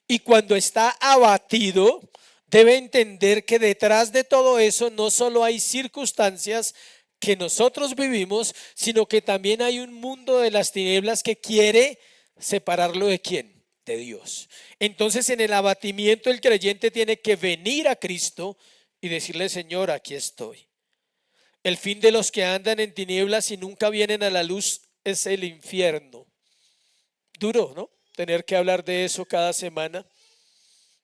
Y cuando está abatido, debe entender que detrás de todo eso no solo hay circunstancias que nosotros vivimos, sino que también hay un mundo de las tinieblas que quiere separarlo ¿de quién? De Dios. Entonces, en el abatimiento el creyente tiene que venir a Cristo y decirle: Señor, aquí estoy. El fin de los que andan en tinieblas y nunca vienen a la luz es el infierno. Duro, ¿no? Tener que hablar de eso cada semana.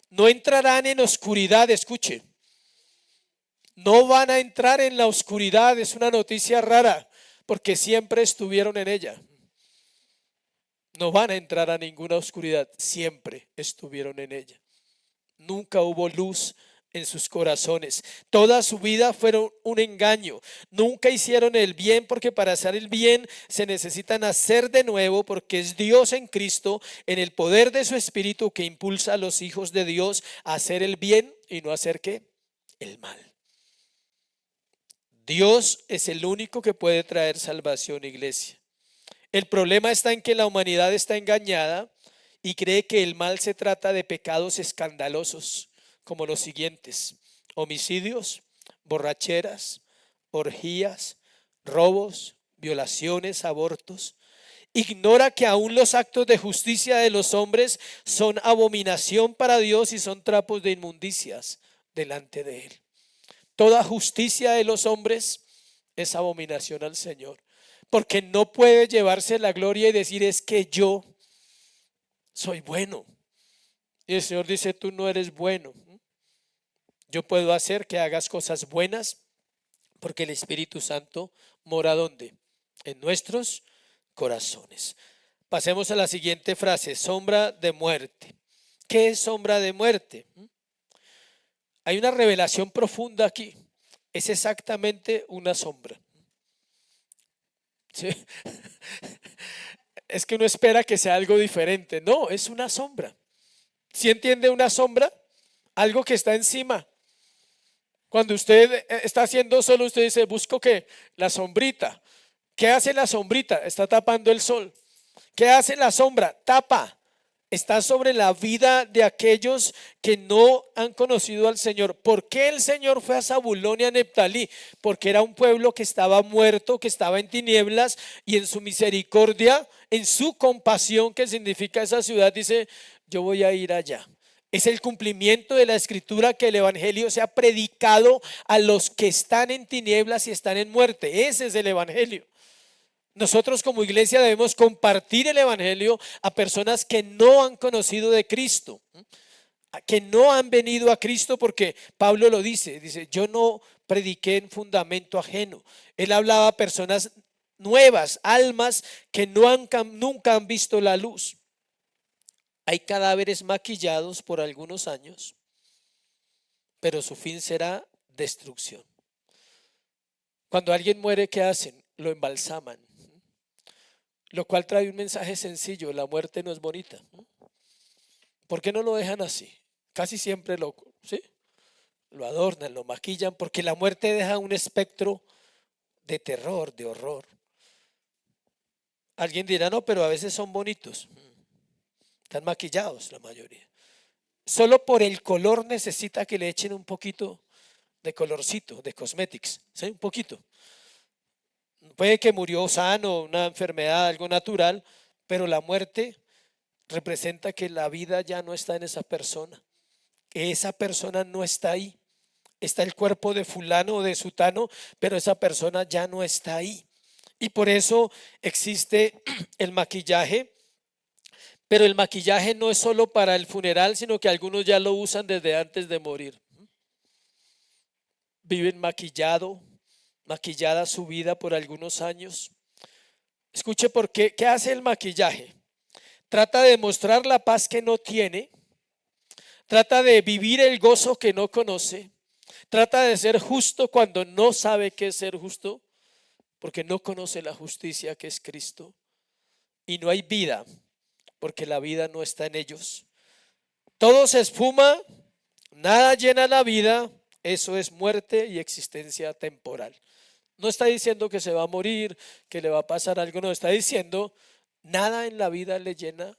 No entrarán en oscuridad, escuche. No van a entrar en la oscuridad. Es una noticia rara, porque siempre estuvieron en ella. No van a entrar a ninguna oscuridad, siempre estuvieron en ella. Nunca hubo luz en sus corazones. Toda su vida fueron un engaño. Nunca hicieron el bien, porque para hacer el bien se necesita nacer de nuevo, porque es Dios en Cristo, en el poder de su Espíritu, que impulsa a los hijos de Dios a hacer el bien y no hacer ¿qué? El mal. Dios es el único que puede traer salvación, iglesia. El problema está en que la humanidad está engañada y cree que el mal se trata de pecados escandalosos, como los siguientes: homicidios, borracheras, orgías, robos, violaciones, abortos. Ignora que aún los actos de justicia de los hombres son abominación para Dios y son trapos de inmundicias delante de Él. Toda justicia de los hombres es abominación al Señor, porque no puede llevarse la gloria y decir: es que yo soy bueno. Y el Señor dice: tú no eres bueno. Yo puedo hacer que hagas cosas buenas, porque el Espíritu Santo mora ¿dónde? En nuestros corazones. Pasemos a la siguiente frase: sombra de muerte. ¿Qué es sombra de muerte? Hay una revelación profunda aquí. Es exactamente una sombra. ¿Sí? Es que uno espera que sea algo diferente. No, es una sombra. ¿Sí entiende una sombra? Algo que está encima. Cuando usted está haciendo solo, usted dice: busco ¿qué? La sombrita. ¿Qué hace la sombrita? Está tapando el sol. ¿Qué hace la sombra? Tapa. Está sobre la vida de aquellos que no han conocido al Señor. ¿Por qué el Señor fue a Zabulón y a Neftalí? Porque era un pueblo que estaba muerto, que estaba en tinieblas, y en su misericordia, en su compasión, que significa esa ciudad, dice: yo voy a ir allá. Es el cumplimiento de la escritura, que el evangelio sea predicado a los que están en tinieblas y están en muerte. Ese es el evangelio. Nosotros como iglesia debemos compartir el evangelio a personas que no han conocido de Cristo, que no han venido a Cristo, porque Pablo lo dice: yo no prediqué en fundamento ajeno. Él hablaba a personas nuevas, almas que nunca han visto la luz. Hay cadáveres maquillados por algunos años, pero su fin será destrucción. Cuando alguien muere, ¿qué hacen? Lo embalsaman, lo cual trae un mensaje sencillo: la muerte no es bonita. ¿Por qué no lo dejan así? Casi siempre ¿sí? Lo adornan, lo maquillan, porque la muerte deja un espectro de terror, de horror. Alguien dirá: no, pero a veces son bonitos. Están maquillados la mayoría. Solo por el color necesita que le echen un poquito de colorcito, de cosmetics, ¿sí? Un poquito. Puede que murió sano, una enfermedad, algo natural, pero la muerte representa que la vida ya no está en esa persona, que esa persona no está ahí. Está el cuerpo de fulano o de sutano, pero esa persona ya no está ahí. Y por eso existe el maquillaje. Pero el maquillaje no es solo para el funeral, sino que algunos ya lo usan desde antes de morir. Viven maquillada su vida por algunos años. Escuche por qué. ¿Qué hace el maquillaje? Trata de mostrar la paz que no tiene. Trata de vivir el gozo que no conoce. Trata de ser justo cuando no sabe qué es ser justo, porque no conoce la justicia que es Cristo. Y no hay vida, porque la vida no está en ellos. Todo se esfuma, nada llena la vida. Eso es muerte y existencia temporal. No está diciendo que se va a morir, que le va a pasar algo. No, está diciendo: nada en la vida le llena.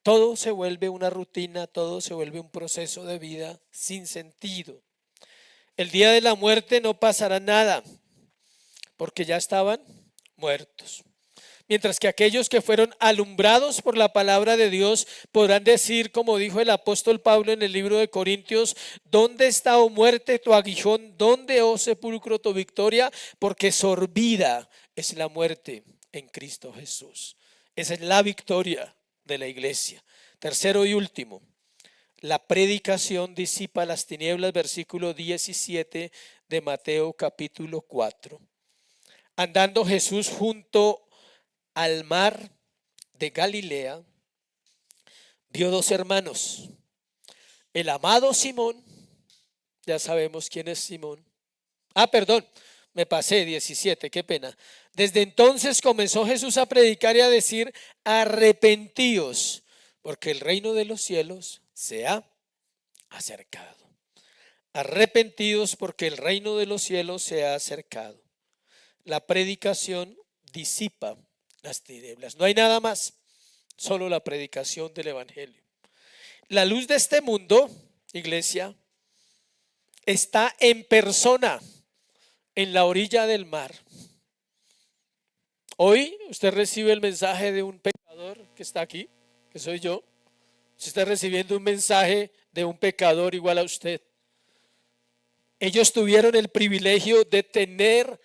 Todo se vuelve una rutina, todo se vuelve un proceso de vida sin sentido. El día de la muerte no pasará nada, porque ya estaban muertos. Mientras que aquellos que fueron alumbrados por la palabra de Dios podrán decir, como dijo el apóstol Pablo en el libro de Corintios: ¿dónde está, oh muerte, tu aguijón? ¿Dónde, oh sepulcro, tu victoria? Porque sorbida es la muerte en Cristo Jesús. Esa es la victoria de la iglesia. Tercero y último, la predicación disipa las tinieblas, versículo 17 de Mateo capítulo 4. andando Jesús junto al mar de Galilea, vio dos hermanos, el amado Simón, ya sabemos quién es Simón. Perdón, me pasé 17, qué pena. Desde entonces comenzó Jesús a predicar y a decir: arrepentíos, porque el reino de los cielos se ha acercado. Arrepentidos porque el reino de los cielos se ha acercado. La predicación disipa las tinieblas. No hay nada más, solo la predicación del evangelio. La luz de este mundo, iglesia, está en persona en la orilla del mar. Hoy usted recibe el mensaje de un pecador que está aquí, que soy yo. Usted está recibiendo un mensaje de un pecador igual a usted. Ellos tuvieron el privilegio de tener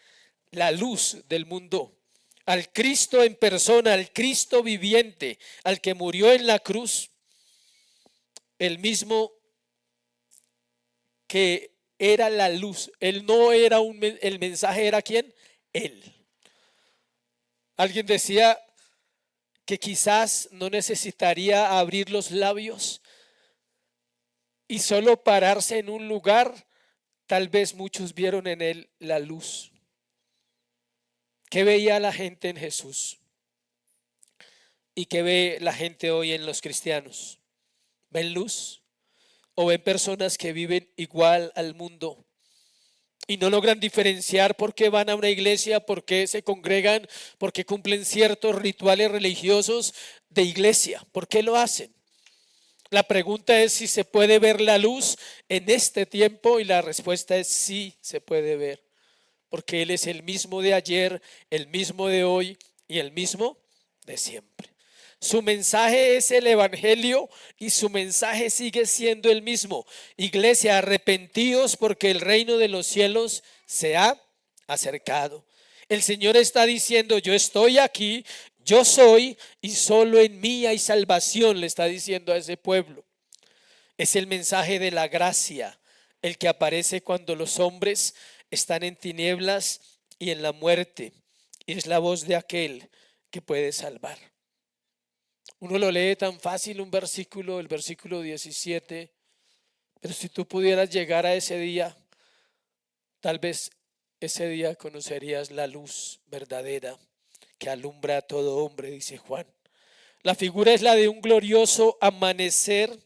la luz del mundo, al Cristo en persona, al Cristo viviente, al que murió en la cruz, el mismo que era la luz. Él no era el mensaje era ¿quién? Él. Alguien decía que quizás no necesitaría abrir los labios y solo pararse en un lugar. Tal vez muchos vieron en él la luz. ¿Qué veía la gente en Jesús? ¿Y qué ve la gente hoy en los cristianos? ¿Ven luz? ¿O ven personas que viven igual al mundo y no logran diferenciar por qué van a una iglesia, por qué se congregan, por qué cumplen ciertos rituales religiosos de iglesia? ¿Por qué lo hacen? La pregunta es si se puede ver la luz en este tiempo, y la respuesta es sí, se puede ver, porque Él es el mismo de ayer, el mismo de hoy y el mismo de siempre. Su mensaje es el evangelio y su mensaje sigue siendo el mismo. Iglesia, arrepentíos porque el reino de los cielos se ha acercado. El Señor está diciendo: yo estoy aquí, yo soy, y solo en mí hay salvación, le está diciendo a ese pueblo. Es el mensaje de la gracia, el que aparece cuando los hombres están en tinieblas y en la muerte, y es la voz de aquel que puede salvar. Uno lo lee tan fácil un versículo, el versículo 17, pero si tú pudieras llegar a ese día, tal vez ese día conocerías la luz verdadera que alumbra a todo hombre, dice Juan. La figura es la de un glorioso amanecer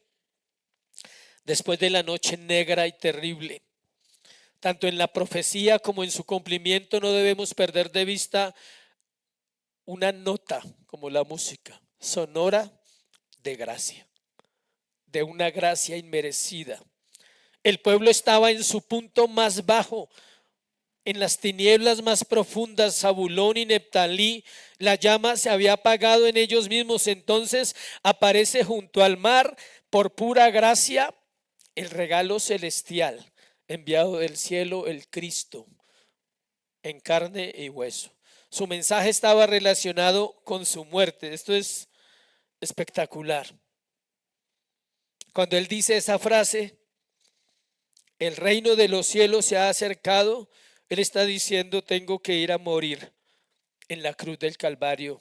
después de la noche negra y terrible. Tanto en la profecía como en su cumplimiento no debemos perder de vista una nota como la música sonora de gracia, de una gracia inmerecida. El pueblo estaba en su punto más bajo, en las tinieblas más profundas. Zabulón y Neftalí, la llama se había apagado en ellos mismos. Entonces aparece junto al mar, por pura gracia, el regalo celestial enviado del cielo, el Cristo en carne y hueso. Su mensaje estaba relacionado con su muerte. Esto es espectacular. Cuando él dice esa frase, el reino de los cielos se ha acercado, él está diciendo: tengo que ir a morir en la cruz del Calvario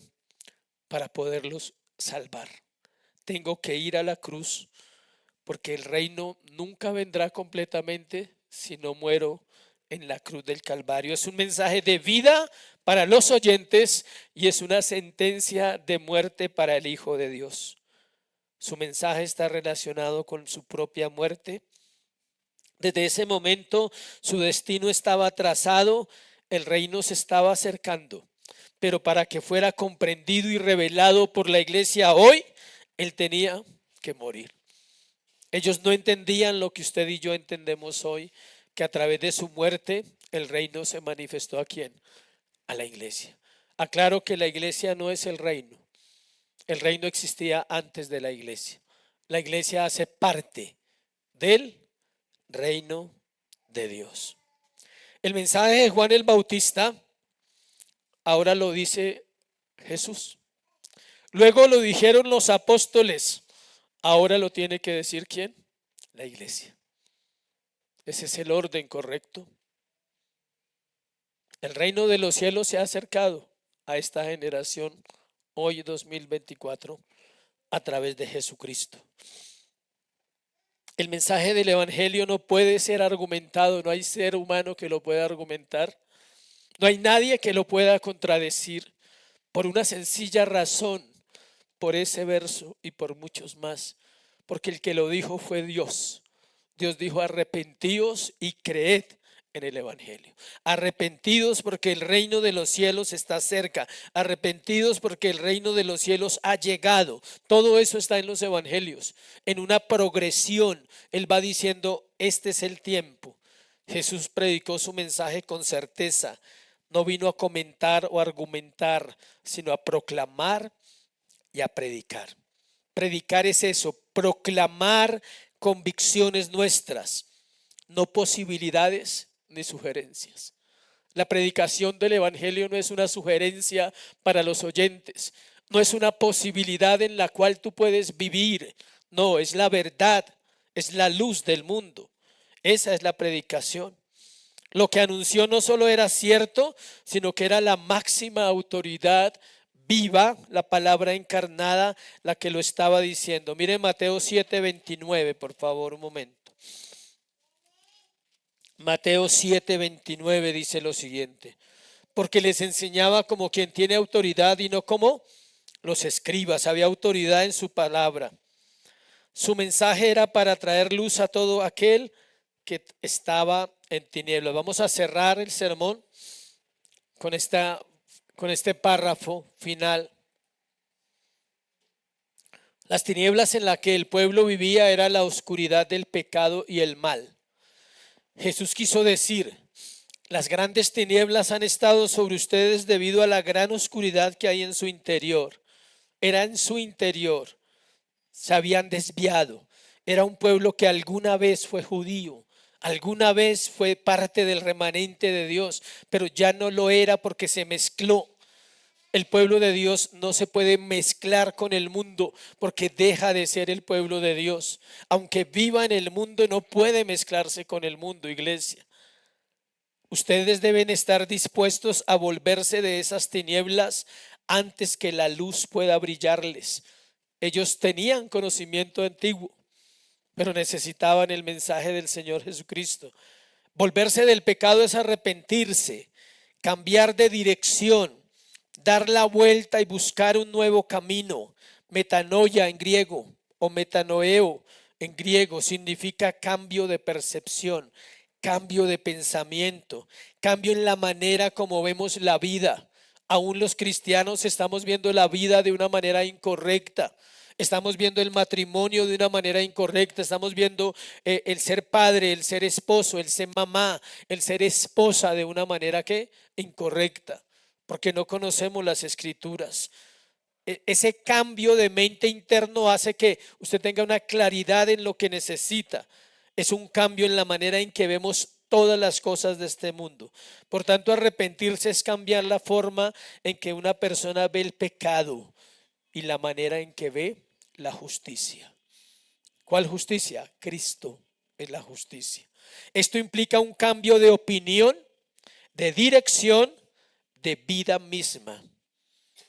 para poderlos salvar. Tengo que ir a la cruz porque el reino nunca vendrá completamente si no muero en la cruz del Calvario. Es un mensaje de vida para los oyentes y es una sentencia de muerte para el Hijo de Dios. Su mensaje está relacionado con su propia muerte. Desde ese momento su destino estaba trazado, el reino se estaba acercando, pero para que fuera comprendido y revelado por la iglesia hoy, él tenía que morir. Ellos no entendían lo que usted y yo entendemos hoy, que a través de su muerte el reino se manifestó. ¿A quién? A la iglesia. Aclaro que la iglesia no es el reino. El reino existía antes de la iglesia. La iglesia hace parte del reino de Dios. El mensaje de Juan el Bautista ahora lo dice Jesús. Luego lo dijeron los apóstoles. Ahora lo tiene que decir ¿quién? La iglesia. Ese es el orden correcto. El reino de los cielos se ha acercado a esta generación hoy 2024 a través de Jesucristo. El mensaje del Evangelio no puede ser argumentado, no hay ser humano que lo pueda argumentar, no hay nadie que lo pueda contradecir por una sencilla razón, por ese verso y por muchos más, porque el que lo dijo fue Dios. Dios dijo: arrepentíos y creed en el Evangelio. Arrepentidos porque el reino de los cielos está cerca. Arrepentidos porque el reino de los cielos ha llegado. Todo eso está en los Evangelios. En una progresión, Él va diciendo: este es el tiempo. Jesús predicó su mensaje con certeza. No vino a comentar o argumentar, sino a proclamar y a predicar. Predicar es eso, proclamar convicciones nuestras, no posibilidades ni sugerencias. La predicación del Evangelio no es una sugerencia para los oyentes, no es una posibilidad en la cual tú puedes vivir, no, es la verdad, es la luz del mundo. Esa es la predicación. Lo que anunció no solo era cierto, sino que era la máxima autoridad viva, la palabra encarnada, la que lo estaba diciendo. Mire Mateo 7:29, por favor, un momento. Mateo 7:29 dice lo siguiente: porque les enseñaba como quien tiene autoridad y no como los escribas. Había autoridad en su palabra. Su mensaje era para traer luz a todo aquel que estaba en tinieblas. Vamos a cerrar el sermón con este párrafo final. Las tinieblas en las que el pueblo vivía era la oscuridad del pecado y el mal. Jesús quiso decir: las grandes tinieblas han estado sobre ustedes debido a la gran oscuridad que hay en su interior. Era en su interior. Se habían desviado. Era un pueblo que alguna vez fue judío, alguna vez fue parte del remanente de Dios, pero ya no lo era porque se mezcló. El pueblo de Dios no se puede mezclar con el mundo porque deja de ser el pueblo de Dios. Aunque viva en el mundo, no puede mezclarse con el mundo, iglesia. Ustedes deben estar dispuestos a volverse de esas tinieblas antes que la luz pueda brillarles. Ellos tenían conocimiento antiguo, pero necesitaban el mensaje del Señor Jesucristo. Volverse del pecado es arrepentirse, cambiar de dirección, dar la vuelta y buscar un nuevo camino. Metanoia en griego o metanoeo en griego significa cambio de percepción, cambio de pensamiento, cambio en la manera como vemos la vida. Aún los cristianos estamos viendo la vida de una manera incorrecta. Estamos viendo el matrimonio de una manera incorrecta. Estamos viendo el ser padre, el ser esposo, el ser mamá, el ser esposa de una manera que incorrecta, porque no conocemos las escrituras. Ese cambio de mente interno hace que usted tenga una claridad en lo que necesita. Es un cambio en la manera en que vemos todas las cosas de este mundo. Por tanto, arrepentirse es cambiar la forma en que una persona ve el pecado y la manera en que ve la justicia. ¿Cuál justicia? Cristo es la justicia. Esto implica un cambio de opinión, de dirección, de vida misma.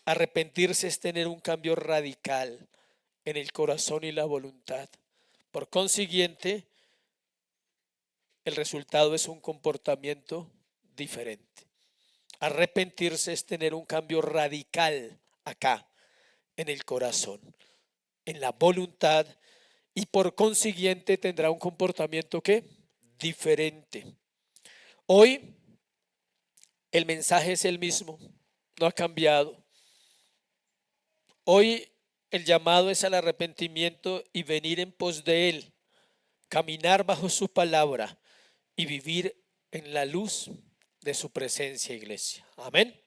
Arrepentirse es tener un cambio radical en el corazón y la voluntad. Por consiguiente, el resultado es un comportamiento diferente. Arrepentirse es tener un cambio radical acá, en el corazón, en la voluntad, y por consiguiente tendrá un comportamiento ¿qué? Diferente. Hoy el mensaje es el mismo, no ha cambiado. Hoy el llamado es al arrepentimiento y venir en pos de Él, caminar bajo su palabra y vivir en la luz de su presencia, iglesia. Amén.